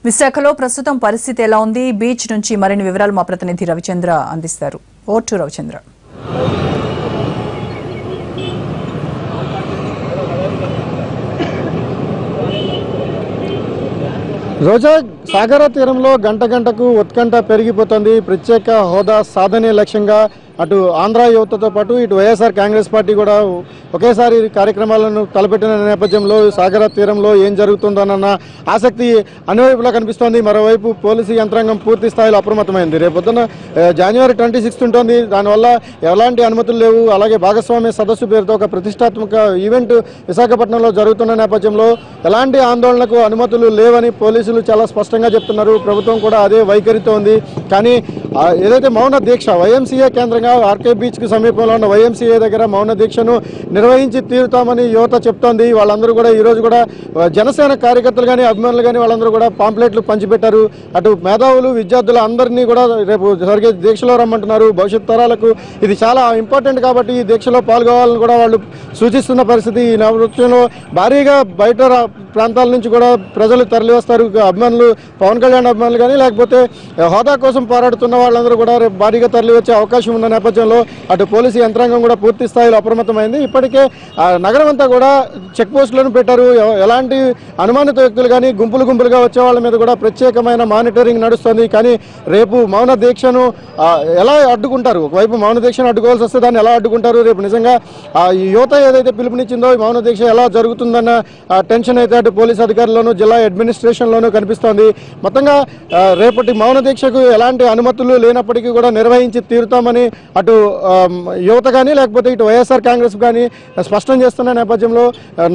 విశాఖలో ప్రస్తుతం పరిస్థితి ఎలా ఉంది? బీచ్ నుంచి మరిన్ని వివరాలు మా ప్రతినిధి రవిచంద్ర అందిస్తారు. Over to Ravichandra. రోజా, సాగర తీరంలో గంట గంటకు ఉత్కంఠ పెరిగిపోతుంది. ప్రత్యేక హోదా సాధనే లక్ష్యంగా అటు ఆంధ్ర యువతతో పాటు ఇటు వైఎస్ఆర్ కాంగ్రెస్ పార్టీ కూడా ఒకేసారి కార్యక్రమాలను తలపెట్టిన నేపథ్యంలో సాగర తీరంలో ఏం జరుగుతుందన్న ఆసక్తి అన్నివైపులా కనిపిస్తోంది. మరోవైపు పోలీసు యంత్రాంగం పూర్తి స్థాయిలో అప్రమత్తమైంది. రేపొద్దున జనవరి 26 ఉంటుంది. దానివల్ల ఎలాంటి అనుమతులు లేవు. అలాగే భాగస్వామ్య సదస్సు పేరుతో ఒక ప్రతిష్టాత్మక ఈవెంట్ విశాఖపట్నంలో జరుగుతున్న నేపథ్యంలో ఎలాంటి ఆందోళనకు అనుమతులు లేవని పోలీసులు చాలా స్పష్టంగా చెప్తున్నారు. ప్రభుత్వం కూడా అదే వైఖరితో ఉంది. కానీ ఏదైతే మౌన దీక్ష వైఎంసీఏ కేంద్రంగా ఆర్కే బీచ్కి సమీపంలో ఉన్న వైఎంసీఏ దగ్గర మౌన దీక్షను నిర్వహించి తీరుతామని యువత చెప్తోంది. వాళ్ళందరూ కూడా ఈరోజు కూడా జనసేన కార్యకర్తలు కానీ అభిమానులు కానీ వాళ్ళందరూ కూడా పాంప్లెట్లు పంచిపెట్టారు. అటు మేధావులు విద్యార్థులు అందరినీ కూడా రేపు జరిగే దీక్షలో రమ్మంటున్నారు. భవిష్యత్ తరాలకు ఇది చాలా ఇంపార్టెంట్ కాబట్టి ఈ దీక్షలో పాల్గొవాలని కూడా వాళ్ళు సూచిస్తున్న పరిస్థితి. ఈ నేపథ్యంలో భారీగా బయట ప్రాంతాల నుంచి కూడా ప్రజలు తరలి వస్తారు. అభిమానులు, పవన్ కళ్యాణ్ అభిమానులు కానీ లేకపోతే హోదా కోసం పోరాడుతున్న వాళ్ళందరూ కూడా రేపు భారీగా తరలి వచ్చే అవకాశం ఉన్న నేపథ్యంలో అటు పోలీసు యంత్రాంగం కూడా పూర్తి స్థాయిలో అప్రమత్తమైంది. ఇప్పటికే నగరం అంతా కూడా చెక్ పోస్టులను పెట్టారు. ఎలాంటి అనుమానిత వ్యక్తులు కానీ గుంపులుగా వచ్చే వాళ్ళ మీద కూడా ప్రత్యేకమైన మానిటరింగ్ నడుస్తుంది. కానీ రేపు మౌన దీక్షను ఎలా అడ్డుకుంటారు? ఒకవైపు మౌన దీక్షను అడ్డుకోవాల్సి వస్తే దాన్ని ఎలా అడ్డుకుంటారు? రేపు నిజంగా ఈ యువత ఏదైతే పిలుపునిచ్చిందో ఈ మౌన దీక్ష ఎలా జరుగుతుందన్న టెన్షన్ అయితే అటు పోలీసు అధికారుల్లోనూ జిల్లా అడ్మినిస్ట్రేషన్లోనూ కనిపిస్తోంది. మొత్తంగా రేపటి మౌన దీక్షకు ఎలాంటి అనుమతులు లేనప్పటికీ కూడా నిర్వహించి తీరుతామని అటు యువత కానీ లేకపోతే ఇటు వైఎస్ఆర్ కాంగ్రెస్ కానీ స్పష్టం చేస్తున్న నేపథ్యంలో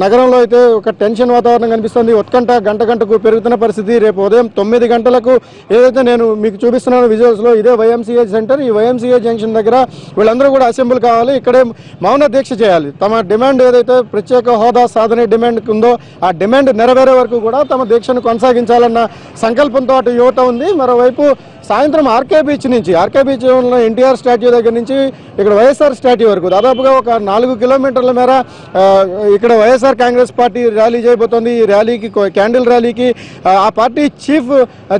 నగరంలో అయితే ఒక టెన్షన్ వాతావరణం కనిపిస్తుంది. ఉత్కంఠ గంట గంటకు పెరుగుతున్న పరిస్థితి. రేపు ఉదయం 9 గంటలకు ఏదైతే నేను మీకు చూపిస్తున్నాను విజువల్స్లో ఇదే వైఎంసీఏ సెంటర్. ఈ వైఎంసీఏ జంక్షన్ దగ్గర వీళ్ళందరూ కూడా అసెంబ్లీ కావాలి. ఇక్కడే మౌన దీక్ష చేయాలి. తమ డిమాండ్ ఏదైతే ప్రత్యేక హోదా సాధనే డిమాండ్ ఉందో ఆ డిమాండ్ నెరవేరే వరకు కూడా తమ దీక్షను కొనసాగించాలన్న సంకల్పంతో అటు యువత ఉంది. మరోవైపు సాయంత్రం ఆర్కే బీచ్ ఉన్న ఎన్టీఆర్ స్టాట్యూ దగ్గర నుంచి ఇక్కడ వైఎస్ఆర్ స్టాట్యూ వరకు దాదాపుగా ఒక 4 కిలోమీటర్ల మేర ఇక్కడ వైఎస్ఆర్ కాంగ్రెస్ పార్టీ ర్యాలీ చేయబోతోంది. ఈ ర్యాలీకి క్యాండిల్ ర్యాలీకి ఆ పార్టీ చీఫ్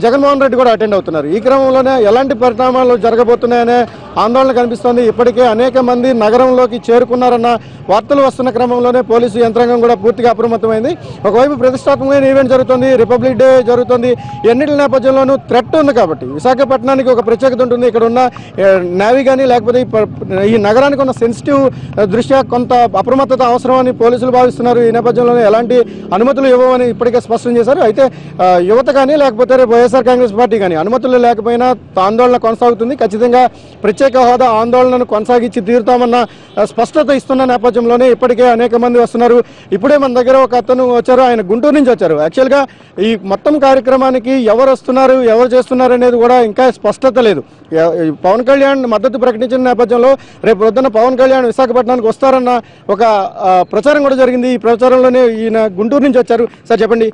జగన్మోహన్ రెడ్డి కూడా అటెండ్ అవుతున్నారు. ఈ క్రమంలోనే ఎలాంటి పరిణామాలు జరగబోతున్నాయనే ఆందోళన కనిపిస్తోంది. ఇప్పటికే అనేక మంది నగరంలోకి చేరుకున్నారన్న వార్తలు వస్తున్న క్రమంలోనే పోలీసు యంత్రాంగం కూడా పూర్తిగా అప్రమత్తమైంది. ఒకవైపు ప్రతిష్టాత్మకమైన ఈవెంట్ జరుగుతుంది, రిపబ్లిక్ డే జరుగుతుంది. ఎన్నిటి నేపథ్యంలోనూ థ్రెట్ ఉంది కాబట్టి విశాఖపట్నానికి ఒక ప్రత్యేకత ఉంటుంది. ఇక్కడ ఉన్న నేవీ కానీ లేకపోతే ఈ నగరానికి ఉన్న సెన్సిటివ్ దృష్ట్యా కొంత అప్రమత్తత అవసరమని పోలీసులు భావిస్తున్నారు. ఈ నేపథ్యంలోనే ఎలాంటి అనుమతులు ఇవ్వమని ఇప్పటికే స్పష్టం చేశారు. అయితే యువత కానీ లేకపోతే వైఎస్ఆర్ కాంగ్రెస్ పార్టీ కానీ అనుమతులు లేకపోయినా ఆందోళన కొనసాగుతుంది. ఖచ్చితంగా ప్రత్యేక హోదా ఆందోళనను కొనసాగించి తీరుతామన్న స్పష్టత ఇస్తున్న నేపథ్యంలోనే ఇప్పటికే అనేక మంది వస్తున్నారు. ఇప్పుడే మన దగ్గర ఒక అతను వచ్చారు. ఆయన గుంటూరు నుంచి వచ్చారు. యాక్చువల్గా ఈ మొత్తం కార్యక్రమానికి ఎవరు వస్తున్నారు, ఎవరు చేస్తున్నారు అనేది కూడా ఇంకా స్పష్టత లేదు. పవన్ కళ్యాణ్ మద్దతు ప్రకటించిన నేపథ్యంలో రేపు పొద్దున్న పవన్ కళ్యాణ్ విశాఖపట్నానికి వస్తారన్న ఒక ప్రచారం కూడా జరిగింది. ఈ ప్రచారంలోనే ఈయన గుంటూరు నుంచి వచ్చారు. సార్ చెప్పండి,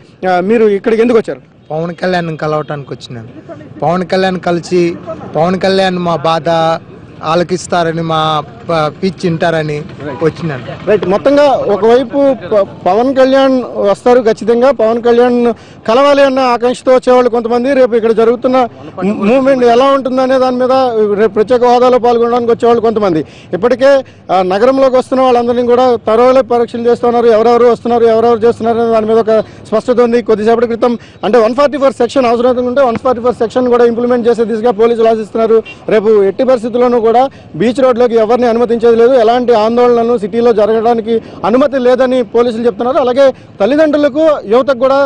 మీరు ఇక్కడికి ఎందుకు వచ్చారు? పవన్ కళ్యాణ్ కలవటానికి వచ్చినాను. పవన్ కళ్యాణ్ కలిసి పవన్ కళ్యాణ్ మా బాధ ఆలకిస్తారని, మా పిచ్ వింటారని వచ్చినాను. రైట్. మొత్తంగా ఒకవైపు పవన్ కళ్యాణ్ వస్తారు, ఖచ్చితంగా పవన్ కళ్యాణ్ కలవాలి అన్న ఆకాంక్షతో వచ్చేవాళ్ళు కొంతమంది. రేపు ఇక్కడ జరుగుతున్న మూవ్మెంట్ ఎలా ఉంటుందనే దాని మీద రేపు ప్రత్యేక హోదాలో పాల్గొనడానికి వచ్చేవాళ్ళు కొంతమంది. ఇప్పటికే నగరంలోకి వస్తున్న వాళ్ళందరినీ కూడా తరోలే పరీక్షలు చేస్తున్నారు. ఎవరెవరు వస్తున్నారు, ఎవరెవరు చేస్తున్నారు అనే దాని మీద ఒక స్పష్టత ఉంది. కొద్దిసేపటి క్రితం అంటే 144 సెక్షన్ అవసరం ఉంటే 144 సెక్షన్ కూడా ఇంప్లిమెంట్ చేసే దిశగా పోలీసులు ఆశిస్తున్నారు. రేపు ఎట్టి పరిస్థితుల్లోనూ కూడా బీచ్ రోడ్లోకి ఎవరిని అనుమతించేది లేదు. ఎలాంటి ఆందోళనలు సిటీలో జరగడానికి అనుమతి లేదని పోలీసులు చెప్తున్నారు. అలాగే తల్లిదండ్రులకు, యువతకు కూడా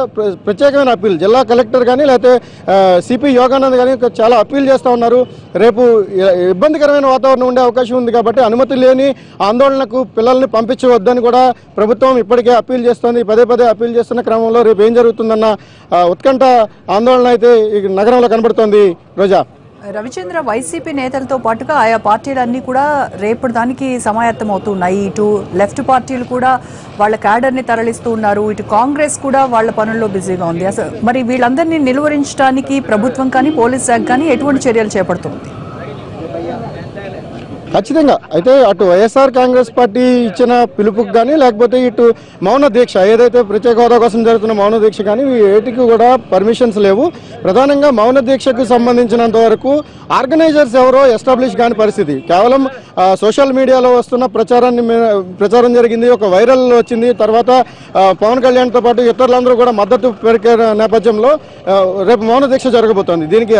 ప్రత్యేకమైన అప్పీల్ జిల్లా కలెక్టర్ కానీ లేకపోతే సిపి యోగానంద్ కానీ చాలా అప్పీల్ చేస్తూ ఉన్నారు. రేపు ఇబ్బందికరమైన వాతావరణం ఉండే అవకాశం ఉంది కాబట్టి అనుమతి లేని ఆందోళనకు పిల్లల్ని పంపించవద్దని కూడా ప్రభుత్వం ఇప్పటికే అప్పీల్ చేస్తోంది. పదే అప్పీల్ చేస్తున్న క్రమంలో రేపు ఏం జరుగుతుందన్న ఉత్కంఠ ఆందోళన అయితే ఈ నగరంలో కనబడుతోంది. రోజా, రవిచంద్ర, వైసీపీ నేతలతో పాటుగా ఆయా పార్టీలన్నీ కూడా రేపటి దానికి సమాయత్తం అవుతున్నాయి. ఇటు లెఫ్ట్ పార్టీలు కూడా వాళ్ళ క్యాడర్ని తరలిస్తూ ఉన్నారు. ఇటు కాంగ్రెస్ కూడా వాళ్ళ పనుల్లో బిజీగా ఉంది. అసలు మరి వీళ్ళందరినీ నిలువరించడానికి ప్రభుత్వం కానీ పోలీస్ శాఖ కానీ ఎటువంటి చర్యలు చేపడుతుంది? ఖచ్చితంగా అయితే అటు వైఎస్ఆర్ కాంగ్రెస్ పార్టీ ఇచ్చిన పిలుపుకి కానీ లేకపోతే ఇటు మౌన దీక్ష ఏదైతే ప్రత్యేక హోదా కోసం జరుగుతున్న మౌన దీక్ష కానీ ఏటికి కూడా పర్మిషన్స్ లేవు. ప్రధానంగా మౌన దీక్షకు సంబంధించినంత వరకు ఆర్గనైజర్స్ ఎవరో ఎస్టాబ్లిష్ కాని పరిస్థితి. కేవలం సోషల్ మీడియాలో వస్తున్న ప్రచారం జరిగింది, ఒక వైరల్ వచ్చింది. తర్వాత పవన్ కళ్యాణ్తో పాటు ఇతరులందరూ కూడా మద్దతు పెరిగే నేపథ్యంలో రేపు మౌన దీక్ష జరగబోతోంది. దీనికి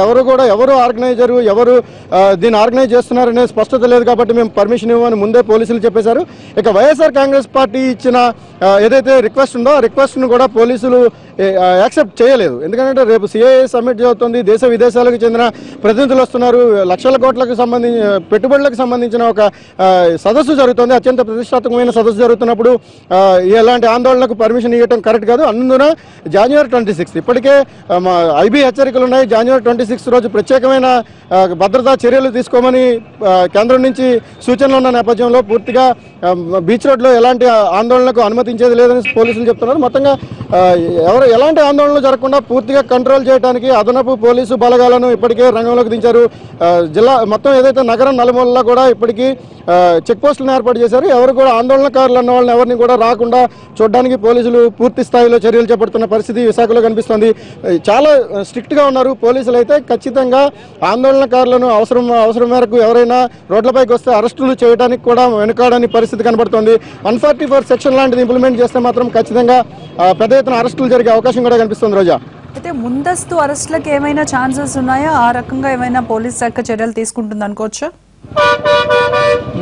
ఎవరు ఆర్గనైజరు, ఎవరు దీన్ని ఆర్గనైజ్ చేస్తున్నారనే స్పష్టత లేదు కాబట్టి మేము పర్మిషన్ ఇవ్వమని ముందే పోలీసులు చెప్పేశారు. ఇక వైఎస్ఆర్ కాంగ్రెస్ పార్టీ ఇచ్చిన ఏదైతే రిక్వెస్ట్ ఉందో ఆ రిక్వెస్ట్ను కూడా పోలీసులు యాక్సెప్ట్ చేయలేదు. ఎందుకంటే రేపు సిఐఏ సమ్మిట్ జరుగుతుంది, దేశ విదేశాలకు చెందిన ప్రతినిధులు వస్తున్నారు, లక్షల కోట్లకు సంబంధించి పెట్టుబడులకు సంబంధించిన ఒక సదస్సు జరుగుతుంది, అత్యంత ప్రతిష్టాత్మకమైన సదస్సు జరుగుతున్నప్పుడు ఇలాంటి ఆందోళనకు పర్మిషన్ ఇవ్వడం కరెక్ట్ కాదు. అందున జనవరి 26 ఇప్పటికే ఐబీ హెచ్చరికలు ఉన్నాయి. జనవరి 26 రోజు ప్రత్యేకమైన భద్రతా చర్యలు తీసుకోమని కేంద్రం నుంచి సూచనలు ఉన్న నేపథ్యంలో పూర్తిగా బీచ్ రోడ్లో ఎలాంటి ఆందోళనకు అనుమతించేది లేదని పోలీసులు చెప్తున్నారు. మొత్తంగా ఎలాంటి ఆందోళనలు జరగకుండా పూర్తిగా కంట్రోల్ చేయడానికి అదనపు పోలీసు బలగాలను ఇప్పటికే రంగంలోకి దించారు. జిల్లా మొత్తం ఏదైతే నగరం నలుమూలలా కూడా ఇప్పటికీ చెక్ పోస్టులను ఏర్పాటు చేశారు. ఎవరు కూడా ఆందోళనకారులు అన్న వాళ్ళని ఎవరిని కూడా రాకుండా చూడడానికి పోలీసులు పూర్తి స్థాయిలో చర్యలు చేపడుతున్న పరిస్థితి విశాఖలో కనిపిస్తుంది. చాలా స్ట్రిక్ట్గా ఉన్నారు పోలీసులు. అయితే ఖచ్చితంగా ఆందోళనకారులను అవసరం మేరకు ఎవరైనా రోడ్లపైకి వస్తే అరెస్టులు చేయడానికి కూడా వెనుకాడని పరిస్థితి కనబడుతోంది. 144 సెక్షన్ లాంటిది ఇంప్లిమెంట్ చేస్తే మాత్రం ఖచ్చితంగా పెద్ద ఎత్తున అరెస్టులు జరిగే అవకాశం కూడా కనిపిస్తుంది. రోజా, అయితే ముందస్తు అరెస్టులకు ఏమైనా ఛాన్సెస్ ఉన్నాయా? ఆ రకంగా ఏమైనా పోలీస్ శాఖ చర్యలు తీసుకుంటుంది అనుకోవచ్చా?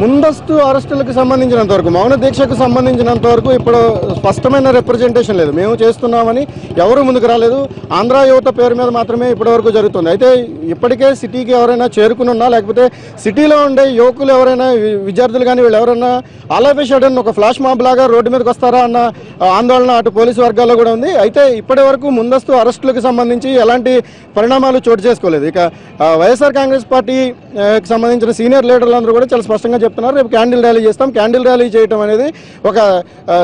ముందస్తు అరెస్టులకు సంబంధించినంత వరకు, మౌన దీక్షకు సంబంధించినంత వరకు ఇప్పుడు స్పష్టమైన రిప్రజెంటేషన్ లేదు. మేము చేస్తున్నామని ఎవరు ముందుకు రాలేదు. ఆంధ్ర యువత పేరు మీద మాత్రమే ఇప్పటివరకు జరుగుతుంది. అయితే ఇప్పటికే సిటీకి ఎవరైనా చేరుకున్నా లేకపోతే సిటీలో ఉండే యువకులు ఎవరైనా విద్యార్థులు కానీ వీళ్ళు ఎవరైనా ఆల్ ఆఫ్ ఎ సడన్ ఒక ఫ్లాష్ మాబ్ లాగా రోడ్డు మీదకి వస్తారా అన్న ఆందోళన అటు పోలీసు వర్గాల్లో కూడా ఉంది. అయితే ఇప్పటి వరకు ముందస్తు అరెస్టులకు సంబంధించి ఎలాంటి పరిణామాలు చోటు చేసుకోలేదు. ఇక వైఎస్ఆర్ కాంగ్రెస్ పార్టీకి సంబంధించిన సీనియర్ లీడర్లందరూ కూడా చాలా స్పష్టంగా చెప్తున్నారు, రేపు క్యాండిల్ ర్యాలీ చేస్తాం. క్యాండిల్ ర్యాలీ చేయడం అనేది ఒక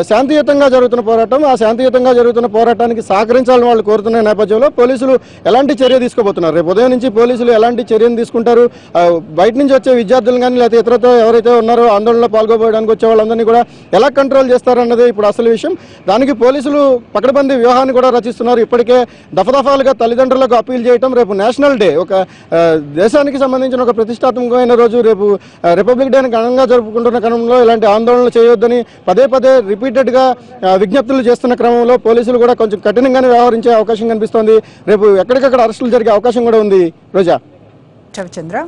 శాంతియుతంగా జరుగుతున్న పోరాటం. ఆ శాంతియుతంగా జరుగుతున్న పోరాటానికి సహకరించాలని వాళ్ళు కోరుతున్న నేపథ్యంలో పోలీసులు ఎలాంటి చర్య తీసుకోబోతున్నారు, రేపు ఉదయం నుంచి పోలీసులు ఎలాంటి చర్యను తీసుకుంటారు, బయట నుంచి వచ్చే విద్యార్థులు కానీ లేకపోతే ఇతరతో ఎవరైతే ఉన్నారో ఆందోళనలో పాల్గొనడానికి వచ్చే వాళ్ళందరినీ కూడా ఎలా కంట్రోల్ చేస్తారన్నది ఇప్పుడు అసలు విషయం. దానికి పోలీసులు పకడ్బందీ వ్యూహాన్ని కూడా రచిస్తున్నారు. ఇప్పటికే దఫదఫాలుగా తల్లిదండ్రులకు అప్పీల్ చేయడం, రేపు నేషనల్ డే, ఒక దేశానికి సంబంధించిన ఒక ప్రతిష్టాత్మకమైన రోజు, రేపు రిపబ్లిక్ డేని ఘనంగా జరుపుకుంటున్న క్రమంలో ఇలాంటి ఆందోళనలు చేయొద్దని పదే రిపీటెడ్గా విజ్ఞప్తులు చేస్తున్న క్రమంలో పోలీసులు కూడా కొంచెం కఠినంగానే వ్యవహరించే అవకాశం కనిపిస్తోంది. రేపు ఎక్కడికక్కడ అరెస్టులు జరిగే అవకాశం కూడా ఉంది. రోజా, రవిచంద్ర.